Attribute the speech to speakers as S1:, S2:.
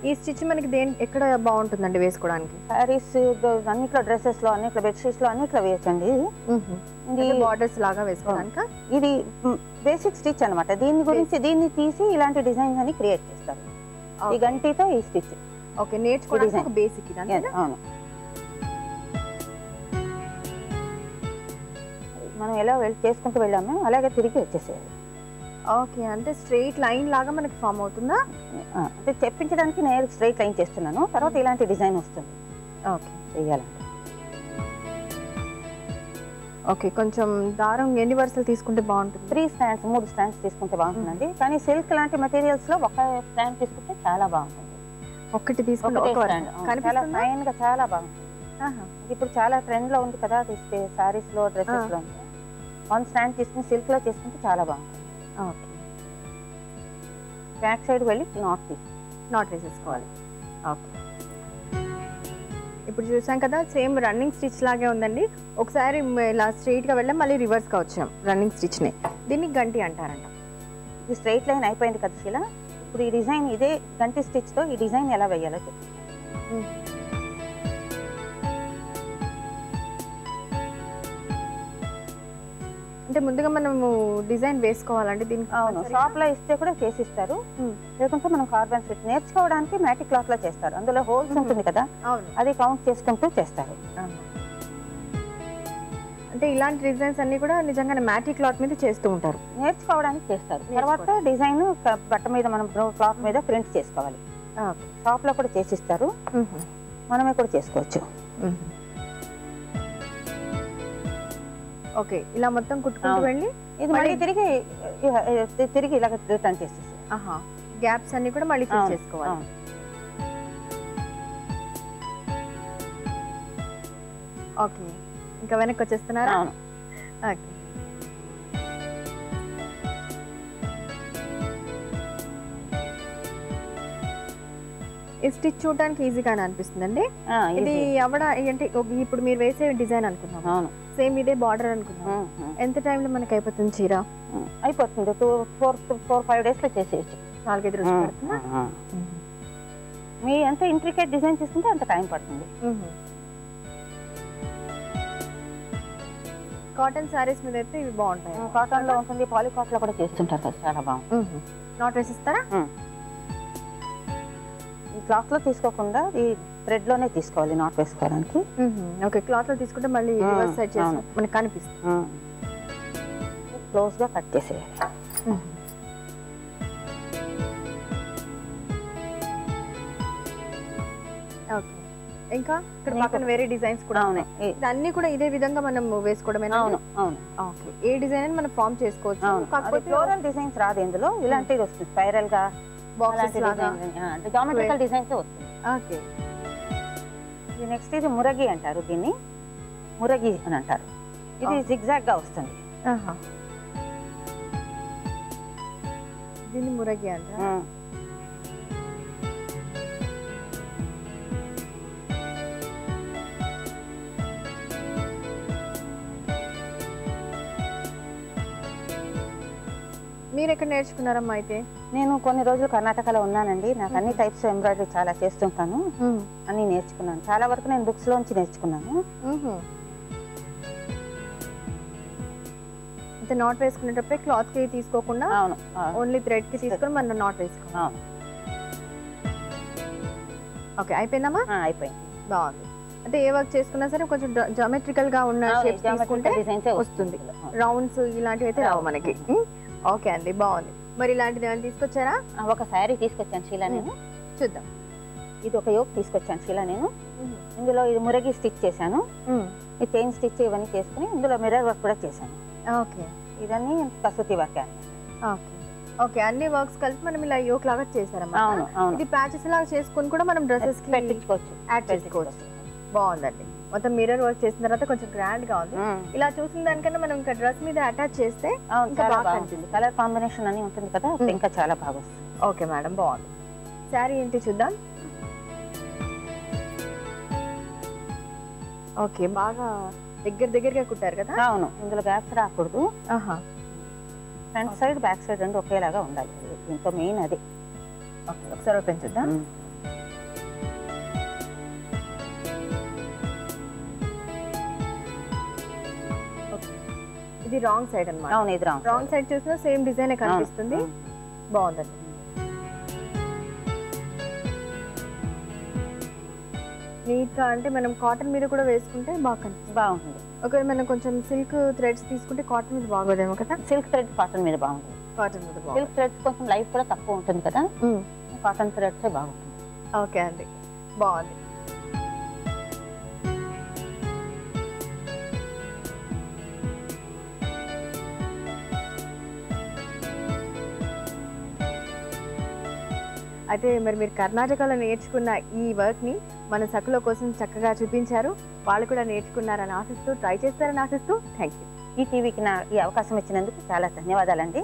S1: ఈ స్టిచ్ మనకి ఎక్కడ బాగుంటుందండి వేసుకోవడానికి?
S2: సారీస్ అన్నిట్లో, డ్రెస్సెస్ లో, అన్నిట్లో, బెడ్షీట్స్ లో అన్నిట్లో వేయచ్చండి.
S1: ఇది బార్డర్స్ లాగా వేసుకోవడానికి
S2: ఇది బేసిక్ స్టిచ్ అనమాట. దీన్ని తీసి ఇలాంటి డిజైన్స్ అని క్రియేట్ చేస్తారు ఈ గంటితో ఈ స్టిచ్.
S1: ఓకే, నేర్చుకోవడానికి ఒక బేసిక్ ఇది అంతే.
S2: అవును, మనం ఎలా చేసుకుంటూ వెళ్ళాము అలాగే తిరిగి వచ్చేసేయాలి.
S1: ఓకే, అంటే స్ట్రైట్ లైన్ లాగా మనకి ఫామ్ అవుతుందా?
S2: అంటే చెప్పించడానికి నేను స్ట్రైట్ లైన్ చేస్తున్నాను, తర్వాత ఇలాంటి డిజైన్ వస్తుంది.
S1: ఓకే,
S2: చెయ్యాలంటే
S1: ఓకే. కొంచెం దారం ఎన్ని వరుసలు తీసుకుంటే బాగుంటుంది?
S2: 3 స్ట్రాండ్స్ తీసుకుంటే బాగుంటుందండి. కానీ సిల్క్ లాంటి మెటీరియల్స్ లో ఒక స్ట్రాండ్ తీసుకుంటే చాలా బాగుంటుంది.
S1: ఒకటి తీసుకుంటే
S2: చాలా ఫైన్ గా చాలా బాగుంటుంది. ఇప్పుడు చాలా ట్రెండ్ లో ఉంది కదా సారీస్ లో, డ్రెస్సెస్ లో. 1 స్ట్రాండ్ తీసుకుని సిల్క్ లో చేసుకుంటే చాలా బాగుంటుంది.
S1: ఓకే,
S2: బ్యాక్ సైడ్ వెళ్ళి
S1: నాట్ వేసేసుకోవాలి. ఓకే, ఇప్పుడు చూసాం కదా సేమ్ రన్నింగ్ స్టిచ్ లాగే ఉందండి. ఒకసారి ఇలా స్ట్రైట్ గా వెళ్ళాం, మళ్ళీ రివర్స్ గా వచ్చాం రన్నింగ్ స్టిచ్ ని. దీన్ని గంటి అంటారంట.
S2: ఇది స్ట్రైట్ లైన్ అయిపోయింది కదా శీల. ఇప్పుడు ఈ డిజైన్ ఇదే గంటి స్టిచ్ తో ఈ డిజైన్ ఎలా వేయాలో చెప్తాను.
S1: అంటే ముందుగా మనము డిజైన్ వేసుకోవాలండి దీనికి?
S2: అవును, షాప్ లో ఇస్తే కూడా చేసిస్తారు. లేకుంటే మనం కార్బన్ స్టిచ్ నేర్చుకోవడానికి మ్యాటి క్లాత్ లో చేస్తారు. అందులో హోల్స్ ఉంటుంది కదా, అది కౌంట్ చేసుకుంటూ చేస్తారు.
S1: అంటే ఇలాంటి డిజైన్స్ అన్ని కూడా నిజంగానే మ్యాటి క్లాత్ మీద చేస్తూ ఉంటారు,
S2: నేర్చుకోవడానికి చేస్తారు. తర్వాత డిజైన్ బట్ట మీద మనం క్లాత్ మీద ప్రింట్ చేసుకోవాలి. షాప్ లో కూడా చేసిస్తారు, మనమే కూడా చేసుకోవచ్చు.
S1: ఓకే, ఇలా మొత్తం కుట్టుకుంటూ వెళ్ళి
S2: ఇది మళ్ళీ తిరిగి ఇలా రిటర్న్ చేసేసి
S1: గ్యాప్స్ అన్ని కూడా మళ్ళీ ఫిల్ చేసుకోవాలి. ఓకే, ఇంకా వెనక్కి వచ్చేస్తున్నారా? ఓకే, ఈ స్టిచ్ చూడడానికి ఈజీగానే అనిపిస్తుందండి. ఇది అంటే ఇప్పుడు మీరు వేసే డిజైన్ అనుకున్నాం, సేమ్ ఇదే బార్డర్ అనుకున్నాం. ఎంత టైంలో మనకి అయిపోతుంది చీర?
S2: అయిపోతుంది 4-5 డేస్ లో చేసేయచ్చు.
S1: 4-5 రోజులు పడుతుందా?
S2: మీ ఎంత ఇంట్రికేట్ డిజైన్ తీసుకుంటే అంత టైం పడుతుంది.
S1: కాటన్ సారీస్ మీద అయితే ఇవి బాగుంటాయి.
S2: కాటన్ లో ఉంటుంది, పాలికాట్ లో కూడా చేస్తుంటారు కదా, చాలా బాగుంటుంది.
S1: నాట్ వేసిస్తారా?
S2: ఈ క్లాత్ లో తీసుకోకుండా ఈ థ్రెడ్ లోనే తీసుకోవాలి నాట్ వేసుకోవడానికి.
S1: ఓకే, క్లాత్ లో తీసుకుంటే మళ్ళీ రివర్స్ సైడ్ చేసి మనకి కనిపిస్తుంది.
S2: క్లోజ్ గా కట్ చేసేయాలి.
S1: ఓకే, ఇంకా ఇక్కడ పక్కన వేరే డిజైన్స్ కూడా ఉన్నాయి. అన్ని కూడా ఇదే విధంగా మనం వేసుకోవడమేనా?
S2: అవును అవును.
S1: ఓకే, ఏ డిజైన్ అని మనం ఫామ్ చేసుకోవచ్చు.
S2: కాకపోతే ఫ్లోరల్ డిజైన్స్ రాదు ఇందులో, ఇలాంటిది వస్తుంది స్పైరల్ గా, జామెట్రికల్ డిజైన్స్ వస్తుంది.
S1: ఓకే,
S2: నెక్స్ట్ ఇది మురగి అంటారు, దీన్ని మురగి అని అంటారు. ఇది జిగ్జాగ్ గా వస్తుంది.
S1: దీన్ని మురగి అంటారు. మీరు ఎక్కడ నేర్చుకున్నారమ్మా? అయితే
S2: నేను కొన్ని రోజులు కర్ణాటకలో ఉన్నానండి. నాకు అన్ని టైప్స్ ఎంబ్రాయిడరీ చాలా చేస్తుంటాను, అన్ని నేర్చుకున్నాను. చాలా వరకు నేను బుక్స్ లోంచి నేర్చుకున్నాను.
S1: అయితే నాట్ వేసుకునేటప్పుడే క్లాత్ కి తీసుకోకుండా ఓన్లీ థ్రెడ్ కి తీసుకొని మనం నాట్ వేసుకున్నాం. ఓకే, అయిపోయిందమ్మా?
S2: అయిపోయింది,
S1: బాగుంది. అంటే ఏ వర్క్ చేసుకున్నా సరే కొంచెం జామెట్రికల్ గా ఉన్న షేప్స్ తీసుకుంటే వస్తుంది. రౌండ్స్ ఇలాంటివి అయితే రావు మనకి. ఓకే అండి, బాగుంది. మరి ఇలాంటిది ఏమైనా తీసుకొచ్చారా?
S2: ఒక శారీ తీసుకొచ్చాను శీలా, నేను
S1: చూద్దాం.
S2: ఇది ఒక యోక్ తీసుకొచ్చాను శీలా నేను. ఇందులో ఇది మురగి స్టిచ్ చేశాను, ఈ చైన్ స్టిచ్ ఇవన్నీ చేసుకుని ఇందులో మిర్రర్ వర్క్ కూడా చేశాను.
S1: ఓకే,
S2: ఇవన్నీ కసూతి వర్క్.
S1: ఓకే ఓకే, అన్ని వర్క్స్ కలిపి మనం ఇలా యోక్ లాగా చేశారమ్మా.
S2: అవును అవును.
S1: ఇది ప్యాచెస్ లాగా చేసుకుని కూడా మనం డ్రెస్సెస్ కి
S2: పెట్టించుకోవచ్చు,
S1: యాడ్ చేసుకోవచ్చు. బాగుందండి. మొత్తం మిర్రర్ వర్క్ చేసిన తర్వాత కొంచెం గ్రాండ్ గా ఉంది. ఇలా చూసిన దానికన్నా మనం ఇంకా డ్రెస్ మీద అటాచ్ చేస్తే
S2: కలర్ కాంబినేషన్ అని ఉంటుంది కదా, ఇంకా చాలా బాగా వస్తుంది.
S1: ఓకే మేడం, బాగుంది. శారీ ఏంటి చూద్దాం. ఓకే, బాగా దగ్గరగా కుట్టారు కదా.
S2: అవును, ఇందులో గ్యాప్స్ రాకూడదు. ఫ్రంట్ సైడ్ బ్యాక్ సైడ్ రెండు ఒకేలాగా ఉండాలి, ఇంకో మెయిన్ అది.
S1: ఓకే, ఒకసారి ఓపెన్ చూద్దాం. ఇది రాంగ్ సైడ్ అన్నమాట.
S2: అవును, ఇది
S1: రాంగ్ సైడ్ చూసినా సేమ్ డిజైన్ కనిపిస్తుంది. బాగుందండి. నీట్ గా అంటే మనం కాటన్ మీద కూడా వేసుకుంటే బాగా కనిపిస్తుంది.
S2: బాగుంటుంది.
S1: ఒకవేళ మనం కొంచెం సిల్క్ థ్రెడ్స్ తీసుకుంటే కాటన్ మీద బాగోదేమో కదా.
S2: సిల్క్ థ్రెడ్ కాటన్ మీద బాగుంటుంది.
S1: కాటన్ మీద
S2: సిల్క్ థ్రెడ్స్ కొంచెం లైఫ్ కూడా తక్కువ ఉంటుంది కదా, కాటన్ థ్రెడ్స్ బాగుంటుంది.
S1: ఓకే అండి, బాగుంది. అయితే మరి మీరు కర్ణాటకలో నేర్చుకున్న ఈ వర్క్ని మన సకుల కోసం చక్కగా చూపించారు. వాళ్ళు కూడా నేర్చుకున్నారని ఆశిస్తూ, ట్రై చేస్తారని ఆశిస్తూ, థ్యాంక్ యూ.
S2: ఈ టీవీకి ఈ అవకాశం ఇచ్చినందుకు చాలా ధన్యవాదాలండి.